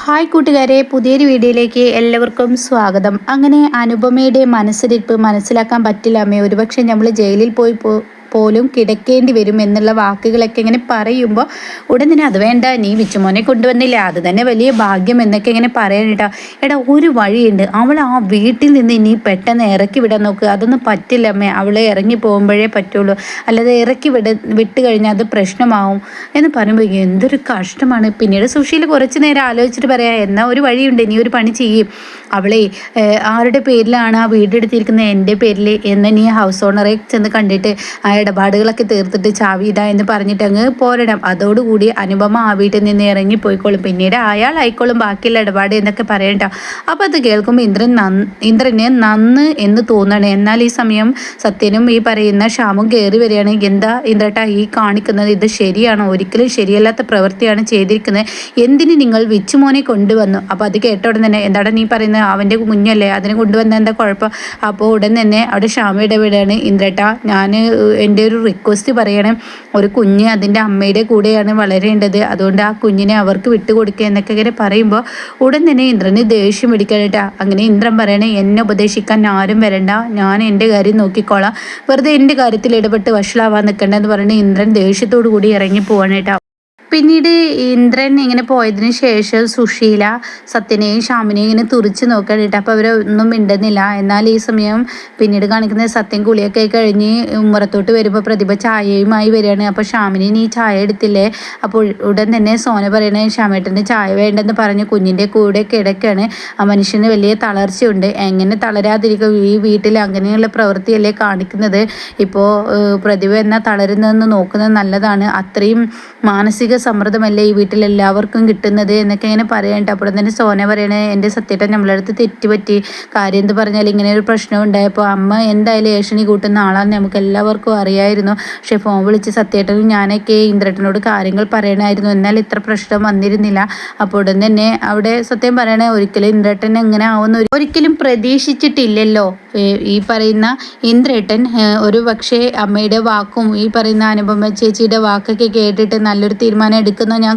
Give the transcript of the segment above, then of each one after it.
Hi കൂട്ടുകാരെ, പുതിയൊരു വീഡിയോയിലേക്ക് എല്ലാവർക്കും സ്വാഗതം. അങ്ങനെ അനുപമയുടെ മനസ്സിലിരിപ്പ് മനസ്സിലാക്കാൻ പറ്റില്ല അമ്മേ, ഒരുപക്ഷെ നമ്മൾ ജയിലിൽ പോലും കിടക്കേണ്ടി വരും എന്നുള്ള വാക്കുകളൊക്കെ ഇങ്ങനെ പറയുമ്പോൾ ഉടൻ തന്നെ അത് വേണ്ട, നീ വിച്ചുമോനെ കൊണ്ടുവന്നില്ല, അത് തന്നെ വലിയ ഭാഗ്യം എന്നൊക്കെ ഇങ്ങനെ പറയാനിട്ടാ. എടാ, ഒരു വഴിയുണ്ട്, അവൾ ആ വീട്ടിൽ നിന്ന് ഇനി പെട്ടെന്ന് ഇറക്കി വിടാൻ നോക്കുക. അതൊന്നും പറ്റില്ല അമ്മേ, അവളെ ഇറങ്ങി പോകുമ്പോഴേ പറ്റുള്ളൂ, അല്ലാതെ വിട്ട് കഴിഞ്ഞാൽ അത് പ്രശ്നമാവും എന്ന് പറയുമ്പോൾ എന്തൊരു കഷ്ടമാണ്. പിന്നീട് സുശീൽ കുറച്ച് നേരം ആലോചിച്ചിട്ട് പറയാം, എന്നാൽ ഒരു വഴിയുണ്ട്, നീ ഒരു പണി ചെയ്യും, അവളെ ആരുടെ പേരിലാണ് ആ വീടെടുത്തിരിക്കുന്നത്, എൻ്റെ പേരിൽ എന്ന് നീ ഹൗസ് ഓണറെ ചെന്ന് കണ്ടിട്ട് ആ ഇടപാടുകളൊക്കെ തീർത്തിട്ട് ചാവി ഇതാ എന്ന് പറഞ്ഞിട്ട് അങ്ങ് പോരണം. അതോടുകൂടി അനുപമ ആ വീട്ടിൽ നിന്ന് ഇറങ്ങിപ്പോയിക്കോളും, പിന്നീട് അയാൾ ആയിക്കോളും ബാക്കിയുള്ള ഇടപാട് എന്നൊക്കെ പറയണ്ട. അപ്പോൾ അത് കേൾക്കുമ്പോൾ ഇന്ദ്രന് നന്ന് എന്ന് തോന്നണേ. എന്നാൽ ഈ സമയം സത്യനും ഈ പറയുന്ന ശ്യാമും കയറി വരികയാണ്. എന്താ ഇന്ദ്രട്ട ഈ കാണിക്കുന്നത്, ഇത് ശരിയാണോ? ഒരിക്കലും ശരിയല്ലാത്ത പ്രവൃത്തിയാണ് ചെയ്തിരിക്കുന്നത്, എന്തിന് നിങ്ങൾ വിച്ചുമോനെ കൊണ്ടുവന്നു? അപ്പോൾ അത് കേട്ട ഉടൻ തന്നെ, എന്താണ് നീ പറയുന്നത്, അവൻ്റെ കുഞ്ഞല്ലേ, അതിനെ കൊണ്ടുവന്ന എന്താ കുഴപ്പം? അപ്പോൾ ഉടൻ തന്നെ അവിടെ ശ്യാമ ഇടപെടുകയാണ്. ഇന്ദ്രട്ട, ഞാൻ എൻ്റെ ഒരു റിക്വസ്റ്റ് പറയണം, ഒരു കുഞ്ഞ് അതിൻ്റെ അമ്മയുടെ കൂടെയാണ് വളരേണ്ടത്, അതുകൊണ്ട് ആ കുഞ്ഞിനെ അവർക്ക് വിട്ടുകൊടുക്കുക എന്നൊക്കെ ഇങ്ങനെ പറയുമ്പോൾ ഉടൻ തന്നെ ഇന്ദ്രന് ദേഷ്യം പിടിക്കാനിട്ടാ. അങ്ങനെ ഇന്ദ്രൻ പറയണേ, എന്നെ ഉപദേശിക്കാൻ ആരും വരണ്ട, ഞാൻ എൻ്റെ കാര്യം നോക്കിക്കോളാം, വെറുതെ എൻ്റെ കാര്യത്തിൽ ഇടപെട്ട് വഷളാവാൻ നിൽക്കണ്ടെന്ന് പറയുന്നത് ഇന്ദ്രൻ ദേഷ്യത്തോടു കൂടി ഇറങ്ങി പോവാനേട്ടാ. പിന്നീട് ഇന്ദ്രൻ ഇങ്ങനെ പോയതിന് ശേഷം സുശീല സത്യനെയും ശ്യാമിനെയും ഇങ്ങനെ തുറിച്ച് നോക്കാനിട്ട്. അപ്പോൾ അവരൊന്നും മിണ്ടുന്നില്ല. എന്നാൽ ഈ സമയം പിന്നീട് കാണിക്കുന്ന സത്യൻ കുളിയൊക്കെ കഴിഞ്ഞ് ഉമ്മറത്തോട്ട് വരുമ്പോൾ പ്രതിഭ ചായയുമായി വരികയാണ്. അപ്പോൾ ശ്യാമിന് നീ ചായ എടുത്തില്ലേ? അപ്പോൾ ഉടൻ തന്നെ സോന പറയണേ, ശ്യാമേട്ടന് ചായ വേണ്ടെന്ന് പറഞ്ഞ് കുഞ്ഞിൻ്റെ കൂടെ കിടക്കുകയാണ്. ആ മനുഷ്യന് വലിയ തളർച്ചയുണ്ട്, എങ്ങനെ തളരാതിരിക്കും, ഈ വീട്ടിൽ അങ്ങനെയുള്ള പ്രവൃത്തിയല്ലേ കാണിക്കുന്നത്, ഇപ്പോൾ പ്രതിഭ എന്നാൽ തളരുന്നതെന്ന് നോക്കുന്നത് നല്ലതാണ്, അത്രയും മാനസിക സമ്മർദ്ദമല്ലേ ഈ വീട്ടിൽ എല്ലാവർക്കും കിട്ടുന്നത് എന്നൊക്കെ ഇങ്ങനെ പറയണ്ട. അപ്പോൾ തന്നെ സോന പറയണേ, എൻ്റെ സത്യേട്ടൻ നമ്മളടുത്ത് തെറ്റുപറ്റി, കാര്യം എന്ത് പറഞ്ഞാൽ ഇങ്ങനെ ഒരു പ്രശ്നം ഉണ്ടായപ്പോൾ അമ്മ എന്തായാലും ഏഷണി കൂട്ടുന്ന ആളാന്ന് നമുക്ക് എല്ലാവർക്കും അറിയായിരുന്നു, പക്ഷേ ഫോൺ വിളിച്ച് സത്യേട്ടനും ഞാനൊക്കെ ഇന്ദ്രേട്ടനോട് കാര്യങ്ങൾ പറയണമായിരുന്നു, എന്നാൽ ഇത്ര പ്രശ്നം വന്നിരുന്നില്ല. അപ്പോൾ ഉടൻ തന്നെ അവിടെ സത്യം പറയണേ, ഒരിക്കലും ഇന്ദ്രേട്ടൻ എങ്ങനെ ആവുന്ന ഒരിക്കലും പ്രതീക്ഷിച്ചിട്ടില്ലല്ലോ ഈ പറയുന്ന ഇന്ദ്രേട്ടൻ. ഒരു പക്ഷേ അമ്മയുടെ വാക്കും ഈ പറയുന്ന അനുപമ ചേച്ചിയുടെ വാക്കൊക്കെ കേട്ടിട്ട് നല്ലൊരു തീരുമാനം എടുക്കുന്ന ഞാൻ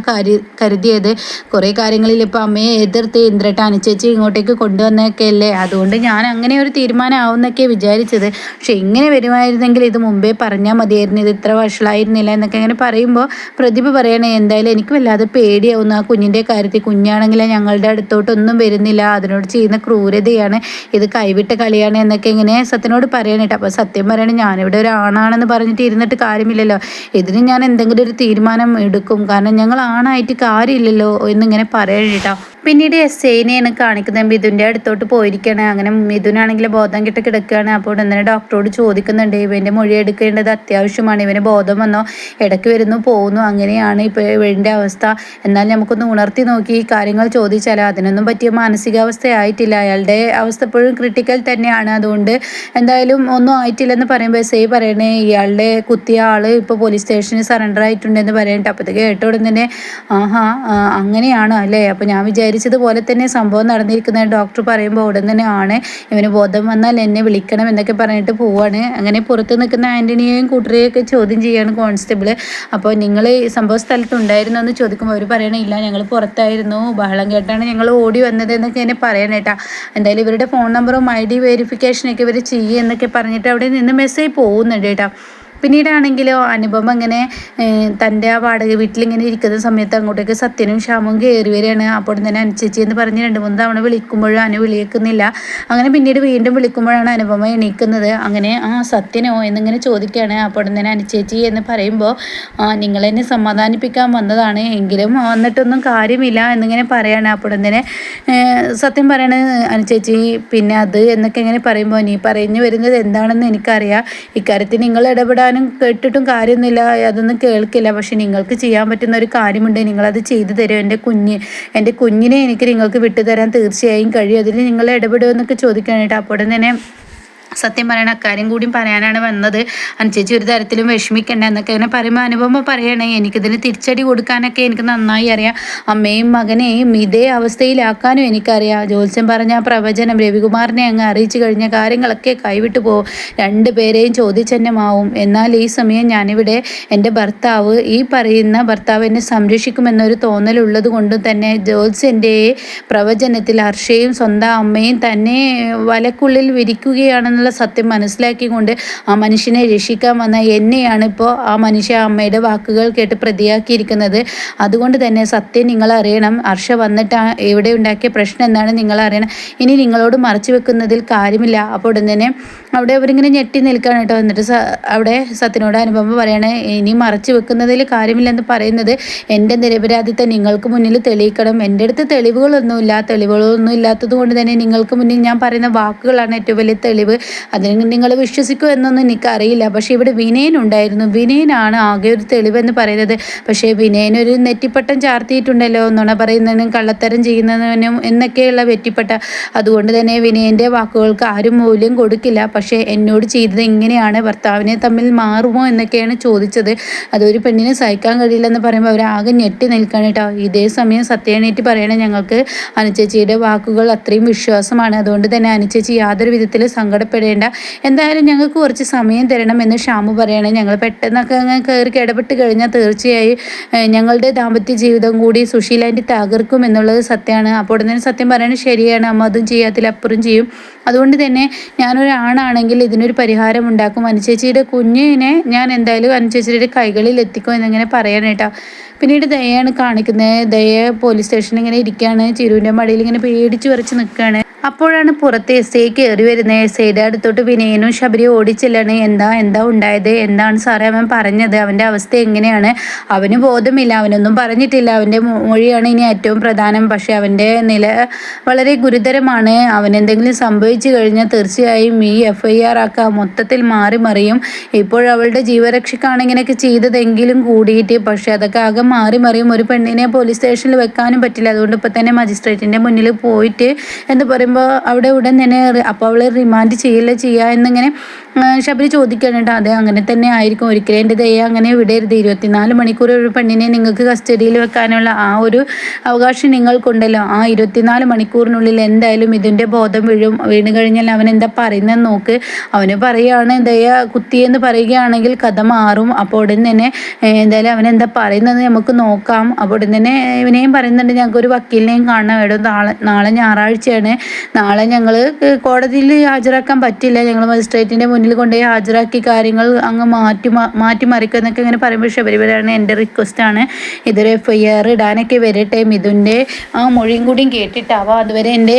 കരുതിയത്. കുറേ കാര്യങ്ങളിൽ ഇപ്പോൾ അമ്മയെ എതിർത്ത് ഇന്ദ്രേട്ട അനുചേച്ചി ഇങ്ങോട്ടേക്ക് കൊണ്ടുവന്നൊക്കെ അല്ലേ, അതുകൊണ്ട് ഞാൻ അങ്ങനെ ഒരു തീരുമാനം ആവുന്നൊക്കെ വിചാരിച്ചത്, പക്ഷെ ഇങ്ങനെ വരുമായിരുന്നെങ്കിൽ ഇത് മുമ്പേ പറഞ്ഞാൽ മതിയായിരുന്നു, ഇത് ഇത്ര വഷളായിരുന്നില്ല എന്നൊക്കെ ഇങ്ങനെ പറയുമ്പോൾ പ്രതിഭ പറയണേ, എന്തായാലും എനിക്ക് വല്ലാതെ പേടിയാവുന്നു ആ കുഞ്ഞിൻ്റെ കാര്യത്തിൽ, കുഞ്ഞാണെങ്കിൽ ഞങ്ങളുടെ അടുത്തോട്ടൊന്നും വരുന്നില്ല, അതിനോട് ചെയ്യുന്ന ക്രൂരതയാണ്, ഇത് കൈവിട്ട കളിയാണ് എന്നൊക്കെ ഇങ്ങനെ സത്യനോട് പറയണേട്ടോ. അപ്പോൾ സത്യം പറയണേ, ഞാനിവിടെ ഒരു ആണാണെന്ന് പറഞ്ഞിട്ട് ഇരുന്നിട്ട് കാര്യമില്ലല്ലോ, ഇതിന് ഞാൻ എന്തെങ്കിലും ഒരു തീരുമാനം എടുക്കും, കാരണം ഞങ്ങൾ ആണായിട്ട് കാര്യമില്ലല്ലോ എന്നിങ്ങനെ പറയണേട്ടോ. പിന്നീട് എസ്ഐനെയാണ് കാണിക്കുന്നത്. മിഥുൻ്റെ അടുത്തോട്ട് പോയിരിക്കുകയാണ്. അങ്ങനെ മിഥുനാണെങ്കിൽ ബോധം കെട്ട് കിടക്കുകയാണ്. അപ്പോൾ ഉടനെ ഡോക്ടറോട് ചോദിക്കുന്നുണ്ട്, ഇവൻ്റെ മൊഴി എടുക്കേണ്ടത് അത്യാവശ്യമാണ്, ഇവന് ബോധം വന്നോ, ഇടയ്ക്ക് വരുന്നു പോകുന്നു, അങ്ങനെയാണ് ഇപ്പോൾ ഇവൻ്റെ അവസ്ഥ, എന്നാൽ നമുക്കൊന്ന് ഉണർത്തി നോക്കി ഈ കാര്യങ്ങൾ ചോദിച്ചാലോ, അതിനൊന്നും പറ്റിയ മാനസികാവസ്ഥയായിട്ടില്ല, അയാളുടെ അവസ്ഥ എപ്പോഴും ക്രിട്ടിക്കൽ തന്നെയാണ്, അതുകൊണ്ട് എന്തായാലും ഒന്നും ആയിട്ടില്ലെന്ന് പറയുമ്പോൾ എസ്ഐ പറയണേ, ഇയാളുടെ കുത്തിയ ആൾ ഇപ്പോൾ പോലീസ് സ്റ്റേഷനിൽ സറണ്ടർ ആയിട്ടുണ്ടെന്ന് പറയട്ടെ. അപ്പോൾ ഇത് കേട്ട ഉടൻ തന്നെ, ആഹാ അങ്ങനെയാണോ അല്ലേ, അപ്പോൾ ഞാൻ വിചാരിച്ചതുപോലെ തന്നെ സംഭവം നടന്നിരിക്കുന്നത് ഡോക്ടർ പറയുമ്പോൾ ഉടൻ തന്നെ ആണ്, ഇവന് ബോധം വന്നാൽ എന്നെ വിളിക്കണം എന്നൊക്കെ പറഞ്ഞിട്ട് പോവാണ്. അങ്ങനെ പുറത്ത് നിൽക്കുന്ന ആൻ്റണിയെയും കൂട്ടരെയൊക്കെ ചോദ്യം ചെയ്യാണ് കോൺസ്റ്റബിൾ. അപ്പോൾ നിങ്ങൾ ഈ സംഭവ സ്ഥലത്തുണ്ടായിരുന്നോ എന്ന് ചോദിക്കുമ്പോൾ അവർ പറയണില്ല, ഞങ്ങൾ പുറത്തായിരുന്നു, ബഹളം കേട്ടാണ് ഞങ്ങൾ ഓടി വന്നത് എന്നൊക്കെ എന്നെ പറയണേട്ടാ. എന്തായാലും ഇവരുടെ ഫോൺ നമ്പറും ID വെരിഫിക്കേഷനൊക്കെ ഇവർ ചെയ്യുക എന്നൊക്കെ പറഞ്ഞിട്ട് അവിടെ നിന്ന് മെസ്സേജ് പോകുന്നുണ്ട് കേട്ടോ. പിന്നീടാണെങ്കിലോ അനുപമ ഇങ്ങനെ തൻ്റെ ആ വാടക വീട്ടിലിങ്ങനെ ഇരിക്കുന്ന സമയത്ത് അങ്ങോട്ടേക്ക് സത്യനും ശ്യാമും കയറി വരികയാണ്. അപ്പോൾ തന്നെ അനുചേച്ചി എന്ന് പറഞ്ഞ് 2-3 തവണ വിളിക്കുമ്പോഴും അനു വിളിക്കുന്നില്ല. അങ്ങനെ പിന്നീട് വീണ്ടും വിളിക്കുമ്പോഴാണ് അനുപമ എണീക്കുന്നത്. അങ്ങനെ സത്യനോ എന്നിങ്ങനെ ചോദിക്കുകയാണ്. അപ്പോൾ തന്നെ അനുചേച്ചി എന്ന് പറയുമ്പോൾ നിങ്ങളെന്നെ സമാധാനിപ്പിക്കാൻ വന്നതാണ്, എങ്കിലും വന്നിട്ടൊന്നും കാര്യമില്ല എന്നിങ്ങനെ പറയാണ്. അപ്പോൾ തന്നെ സത്യം പറയണ അനുചേച്ചി, പിന്നെ അത് എന്നൊക്കെ ഇങ്ങനെ പറയുമ്പോൾ, നീ പറഞ്ഞു വരുന്നത് എന്താണെന്ന് എനിക്കറിയാം, ഇക്കാര്യത്തിൽ നിങ്ങൾ ഇടപെടാൻ കേട്ടിട്ടും കാര്യമൊന്നുമില്ല, അതൊന്നും കേൾക്കില്ല, പക്ഷെ നിങ്ങൾക്ക് ചെയ്യാൻ പറ്റുന്ന ഒരു കാര്യമുണ്ട്, നിങ്ങളത് ചെയ്തു തരും, എൻ്റെ കുഞ്ഞിനെ എനിക്ക് നിങ്ങൾക്ക് വിട്ടുതരാൻ തീർച്ചയായും കഴിയും, അതിൽ നിങ്ങൾ ഇടപെടുമെന്നൊക്കെ ചോദിക്കാനായിട്ട്. അപ്പോൾ തന്നെ സത്യം പറയണ അക്കാര്യം കൂടി പറയാനാണ് വന്നത്. അനുചേച്ചി ഒരു തരത്തിലും വിഷമിക്കണ്ട എന്നൊക്കെ അങ്ങനെ പറയുമ്പോൾ അനുപമ പറയണേ, എനിക്കിതിന് തിരിച്ചടി കൊടുക്കാനൊക്കെ എനിക്ക് നന്നായി അറിയാം. അമ്മയും മകനെയും ഇതേ അവസ്ഥയിലാക്കാനും എനിക്കറിയാം. ജ്യോത്സ്യം പറഞ്ഞ ആ പ്രവചനം രവികുമാറിനെ അങ്ങ് അറിയിച്ചു കഴിഞ്ഞ കാര്യങ്ങളൊക്കെ കൈവിട്ടു പോകും. രണ്ടുപേരെയും ചോദ്യചിഹ്നമാവും. എന്നാൽ ഈ സമയം ഞാനിവിടെ എൻ്റെ ഭർത്താവ്, ഈ പറയുന്ന ഭർത്താവ് എന്നെ സംരക്ഷിക്കുമെന്നൊരു തോന്നലുള്ളത് കൊണ്ട് തന്നെ ജ്യോത്സ്യൻ്റെ പ്രവചനത്തിൽ ഹർഷയും സ്വന്തം അമ്മയും തന്നെ വലക്കുള്ളിൽ വിരിക്കുകയാണെന്നുള്ള സത്യം മനസ്സിലാക്കിക്കൊണ്ട് ആ മനുഷ്യനെ രക്ഷിക്കാൻ വന്ന എന്നെയാണ് ഇപ്പോൾ ആ മനുഷ്യ അമ്മയുടെ വാക്കുകൾ കേട്ട് പ്രതിയാക്കിയിരിക്കുന്നത്. അതുകൊണ്ട് തന്നെ സത്യം നിങ്ങൾ അറിയണം. ഹർഷ വന്നിട്ട് ഇവിടെ ഉണ്ടാക്കിയ പ്രശ്നം എന്താണ് നിങ്ങൾ അറിയണം. ഇനി നിങ്ങളോട് മറച്ചു വെക്കുന്നതിൽ കാര്യമില്ല. അപ്പോൾ ഉടൻ തന്നെ അവിടെ അവരിങ്ങനെ ഞെട്ടി നിൽക്കുകയാണ് കേട്ടോ. എന്നിട്ട് അവിടെ സത്യനോട് അനുപമ പറയണേ, ഇനി മറച്ചു വെക്കുന്നതിൽ കാര്യമില്ലെന്ന് പറയുന്നത് എൻ്റെ നിരപരാധിത്വം നിങ്ങൾക്ക് മുന്നിൽ തെളിയിക്കണം. എൻ്റെ അടുത്ത് തെളിവുകളൊന്നും ഇല്ലാത്തത് കൊണ്ട് തന്നെ നിങ്ങൾക്ക് മുന്നിൽ ഞാൻ പറയുന്ന വാക്കുകളാണ് ഏറ്റവും വലിയ തെളിവ്. അതിന് നിങ്ങൾ വിശ്വസിക്കുമോ എന്നൊന്നും എനിക്കറിയില്ല. പക്ഷേ ഇവിടെ വിനയൻ ഉണ്ടായിരുന്നു. വിനയനാണ് ആകെ ഒരു തെളിവെന്ന് പറയുന്നത്. പക്ഷേ വിനയനൊരു നെറ്റിപ്പട്ടം ചാർത്തിയിട്ടുണ്ടല്ലോ, നുണ പറയുന്നതിനും കള്ളത്തരം ചെയ്യുന്നതിനും എന്നൊക്കെയുള്ള വെറ്റിപ്പട്ട. അതുകൊണ്ട് തന്നെ വിനയൻ്റെ വാക്കുകൾക്ക് ആരും മൂല്യം കൊടുക്കില്ല. പക്ഷേ എന്നോട് ചെയ്തത് ഇങ്ങനെയാണ്, ഭർത്താവിനെ തമ്മിൽ മാറുമോ എന്നൊക്കെയാണ് ചോദിച്ചത്. അതൊരു പെണ്ണിനെ സഹിക്കാൻ കഴിയില്ലെന്ന് പറയുമ്പോൾ അവരാകെ ഞെട്ടി നിൽക്കണം കേട്ടോ. ഇതേ സമയം സത്യാനേറ്റി പറയണേ, ഞങ്ങൾക്ക് അനുചേച്ചിയുടെ വാക്കുകൾ അത്രയും വിശ്വാസമാണ്. അതുകൊണ്ട് തന്നെ അനുചേച്ചി യാതൊരു വിധത്തിൽ സങ്കടപ്പെടേണ്ട, എന്തായാലും ഞങ്ങൾക്ക് കുറച്ച് സമയം തരണം എന്ന് ഷാമു പറയണേ. ഞങ്ങൾ പെട്ടെന്നൊക്കെ അങ്ങ് കയറി ഇടപെട്ട് കഴിഞ്ഞാൽ തീർച്ചയായും ഞങ്ങളുടെ ദാമ്പത്യ ജീവിതം കൂടി സുശീലാൻ്റെ തകർക്കും എന്നുള്ളത് സത്യമാണ്. അപ്പോൾ ഉടനെ സത്യം പറയണത് ശരിയാണ്, അമ്മ അതും ചെയ്യാത്തിലപ്പുറം ചെയ്യും. അതുകൊണ്ട് തന്നെ ഞാനൊരാണാണെങ്കിൽ ഇതിനൊരു പരിഹാരം ഉണ്ടാക്കും. അനുചേച്ചിയുടെ കുഞ്ഞിനെ ഞാൻ എന്തായാലും അനുചേച്ചിയുടെ കൈകളിൽ എത്തിക്കും എന്നിങ്ങനെ പറയണം കേട്ടോ. പിന്നീട് ദയയാണ് കാണിക്കുന്നത്. ദയ പോലീസ് സ്റ്റേഷനിൽ ഇങ്ങനെ ഇരിക്കുകയാണ്. ചിരുവിൻ്റെ മടിയിൽ ഇങ്ങനെ പേടിച്ച് വരച്ച് നിൽക്കുകയാണ്. അപ്പോഴാണ് പുറത്ത് എസ് ഐ കയറി വരുന്നത്. എസ് ഐയുടെ അടുത്തോട്ട് വിനയനും ശബരിയും ഓടിച്ചെല്ലാണ്. എന്താ ഉണ്ടായത്, എന്താണ് സാറേ അവൻ പറഞ്ഞത്, അവൻ്റെ അവസ്ഥ എങ്ങനെയാണ്? അവന് ബോധമില്ല, അവനൊന്നും പറഞ്ഞിട്ടില്ല. അവൻ്റെ മൊഴിയാണ് ഇനി ഏറ്റവും പ്രധാനം. പക്ഷേ അവൻ്റെ നില വളരെ ഗുരുതരമാണ്. അവനെന്തെങ്കിലും സംഭവിച്ചു കഴിഞ്ഞാൽ തീർച്ചയായും ഈ FIR ആക്കാം, മൊത്തത്തിൽ മാറി മറിയും. ഇപ്പോഴവളുടെ ജീവരക്ഷയ്ക്കാണ് ഇങ്ങനെയൊക്കെ ചെയ്തതെങ്കിലും കൂടിയിട്ട്, പക്ഷേ അതൊക്കെ ആകെ മാറി മറിയും. ഒരു പെണ്ണിനെ പോലീസ് സ്റ്റേഷനിൽ വെക്കാനും പറ്റില്ല. അതുകൊണ്ട് ഇപ്പോൾ തന്നെ മജിസ്ട്രേറ്റിൻ്റെ മുന്നിൽ പോയിട്ട് എന്ന് പറയുമ്പോൾ അവിടെ ഉടൻ തന്നെ അപ്പോൾ അവൾ റിമാൻഡ് ചെയ്യുക എന്നിങ്ങനെ ശബരി ചോദിക്കാനുണ്ട്. അതെ, അങ്ങനെ തന്നെ ആയിരിക്കും. ഒരിക്കലും എൻ്റെ ദയ അങ്ങനെ വിടരുത്. 24 മണിക്കൂർ ഒരു പെണ്ണിനെ നിങ്ങൾക്ക് കസ്റ്റഡിയിൽ വെക്കാനുള്ള ആ ഒരു അവകാശം നിങ്ങൾക്കുണ്ടല്ലോ. ആ 24 മണിക്കൂറിനുള്ളിൽ എന്തായാലും ഇതിൻ്റെ ബോധം വീണ് കഴിഞ്ഞാൽ അവൻ എന്താ പറയുന്നതെന്ന് നോക്ക്. അവന് പറയുകയാണ് ദയ കുത്തിയെന്ന് പറയുകയാണെങ്കിൽ കഥ മാറും. അപ്പോൾ ഉടൻ തന്നെ എന്തായാലും അവൻ എന്താ പറയുന്നത് നമുക്ക് നോക്കാം. അപ്പോൾ ഉടൻ തന്നെ ഇവനെയും പറയുന്നുണ്ട്, ഞങ്ങൾക്കൊരു വക്കീലിനെയും കാണണം വേണം. നാളെ ഞായറാഴ്ചയാണ്. നാളെ ഞങ്ങൾ കോടതിയിൽ ഹാജരാക്കാൻ പറ്റില്ല. ഞങ്ങൾ മജിസ്ട്രേറ്റിൻ്റെ മുന്നിൽ കൊണ്ടുപോയി ഹാജരാക്കി കാര്യങ്ങൾ അങ്ങ് മാറ്റിമറിക്കുക എന്നൊക്കെ ഇങ്ങനെ പറയുമ്പോൾ ശബരിമലയാണ് എൻ്റെ റിക്വസ്റ്റാണ്, ഇതൊരു FIR ഇടാനൊക്കെ വരട്ടെ. മിഥുൻ്റെ ആ മൊഴിയും കൂടിയും കേട്ടിട്ടാവാം. അതുവരെ എൻ്റെ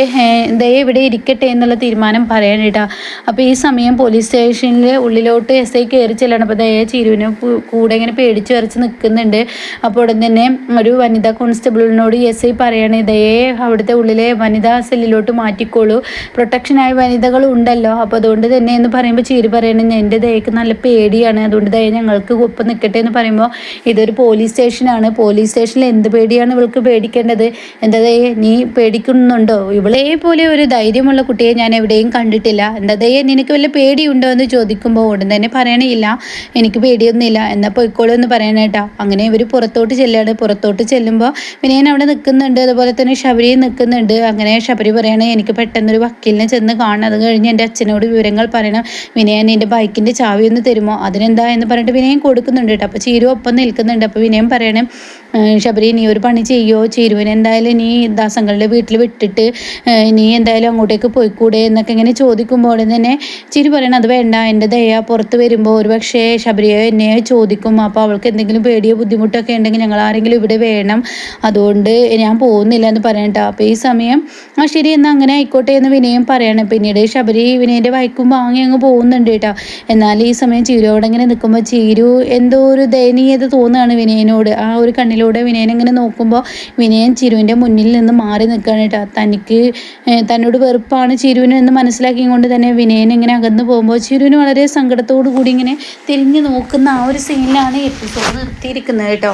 ദയ ഇവിടെ ഇരിക്കട്ടെ എന്നുള്ള തീരുമാനം പറയാൻ കേട്ടോ. അപ്പോൾ ഈ സമയം പോലീസ് സ്റ്റേഷനിൽ ഉള്ളിലോട്ട് SI കയറി ചെല്ലണം. അപ്പോൾ ദയ ചിരുവിനെ കൂടെ ഇങ്ങനെ പേടിച്ച് വരച്ച് നിൽക്കുന്നുണ്ട്. അപ്പോൾ ഉടൻ തന്നെ ഒരു വനിതാ കോൺസ്റ്റബിളിനോട് SI പറയണേ, ദയയെ അവിടുത്തെ ഉള്ളിലെ വനിതാ സെല്ലിലോട്ട് മാറ്റിക്കോളൂ, പ്രൊട്ടക്ഷനായ വനിതകൾ ഉണ്ടല്ലോ. അപ്പോൾ അതുകൊണ്ട് തന്നെ എന്ന് പറയുമ്പോൾ ചിരി പറയണേ, എൻ്റെ ദയക്ക് നല്ല പേടിയാണ്, അതുകൊണ്ട് ദയ ഞങ്ങൾക്ക് ഒപ്പം നിൽക്കട്ടെ എന്ന് പറയുമ്പോൾ ഇതൊരു പോലീസ് സ്റ്റേഷനാണ്. പോലീസ് സ്റ്റേഷനിൽ എന്ത് പേടിയാണ് ഇവൾക്ക് പേടിക്കേണ്ടത്? എന്താ ദയ നീ പേടിക്കുന്നുണ്ടോ? ഇവളെ പോലെ ഒരു ധൈര്യമുള്ള കുട്ടിയെ ഞാൻ എവിടെയും കണ്ടിട്ടില്ല. എന്താ ദയ നിനക്ക് വല്ല പേടിയുണ്ടോ എന്ന് ചോദിക്കുമ്പോൾ ഉടൻ തന്നെ പറയണില്ല, എനിക്ക് പേടിയൊന്നുമില്ല, എന്നാൽ പൊയ്ക്കോളൂ എന്ന് പറയണേട്ടാ. അങ്ങനെ ഇവർ പുറത്തോട്ട് ചെല്ലാണ്. പുറത്തോട്ട് ചെല്ലുമ്പോൾ വിനയൻ അവിടെ നിൽക്കുന്നുണ്ട്, അതുപോലെ തന്നെ ശബരിയും നിൽക്കുന്നുണ്ട്. അങ്ങനെ ശബരി പറയണേ, എനിക്ക് പെട്ടെന്നൊരു വക്കീലിനെ ചെന്ന് കാണണം, അത് കഴിഞ്ഞ് എൻ്റെ അച്ഛനോട് വിവരങ്ങൾ പറയണം. വിനയൻ എൻ്റെ ബൈക്കിൻ്റെ ചാവി ഒന്ന് തരുമോ? അതിനെന്താ എന്ന് പറഞ്ഞിട്ട് വിനയൻ കൊടുക്കുന്നുണ്ട് കേട്ടോ. അപ്പോൾ ചീരു ഒപ്പം നിൽക്കുന്നുണ്ട്. അപ്പോൾ വിനയൻ പറയണേ, ശബരി നീ ഒരു പണി ചെയ്യോ, ചീരുവിനെ എന്തായാലും നീ ദാസങ്ങളുടെ വീട്ടിൽ വിട്ടിട്ട് നീ എന്തായാലും അങ്ങോട്ടേക്ക് പോയിക്കൂടെ എന്നൊക്കെ ഇങ്ങനെ ചോദിക്കുമ്പോൾ തന്നെ ചിരി പറയണം, അത് വേണ്ട, എൻ്റെ ദയ പുറത്ത് വരുമ്പോൾ ഒരു പക്ഷേ ശബരിയെ എന്നെ ചോദിക്കും. അപ്പോൾ അവൾക്ക് എന്തെങ്കിലും പേടിയോ ബുദ്ധിമുട്ടൊക്കെ ഉണ്ടെങ്കിൽ ഞങ്ങൾ ആരെങ്കിലും ഇവിടെ വേണം, അതുകൊണ്ട് ഞാൻ പോകുന്നില്ല എന്ന് പറയട്ടോ. അപ്പോൾ ഈ സമയം ശരി എന്നാൽ അങ്ങനെ ആയിക്കോട്ടെ എന്ന് വിനയം പറയണം. പിന്നീട് ശബരി വിനയൻ്റെ ബൈക്കും വാങ്ങി അങ്ങ് പോകുന്നുണ്ട് കേട്ടോ. എന്നാൽ ഈ സമയം ചീരുവോടെ ഇങ്ങനെ നിൽക്കുമ്പോൾ ചീരു എന്തോ ഒരു ദയനീയത തോന്നുകയാണ് വിനയനോട്. ആ ഒരു കണ്ണിലൂടെ വിനയൻ ഇങ്ങനെ നോക്കുമ്പോൾ വിനയൻ ചിരുവിൻ്റെ മുന്നിൽ നിന്ന് മാറി നിൽക്കുകയാണ് കേട്ടോ. തന്നോട് വെറുപ്പാണ് ചിരുവിന് എന്ന് മനസ്സിലാക്കിക്കൊണ്ട് തന്നെ വിനയൻ ഇങ്ങനെ അകന്നു പോകുമ്പോൾ ചിരുവിന് വളരെ സങ്കടത്തോടു കൂടി ഇങ്ങനെ തിരിഞ്ഞു നോക്കുന്ന ആ ഒരു സീനിലാണ് എപ്പിസോഡ് നിർത്തിയിരിക്കുന്നത് കേട്ടോ.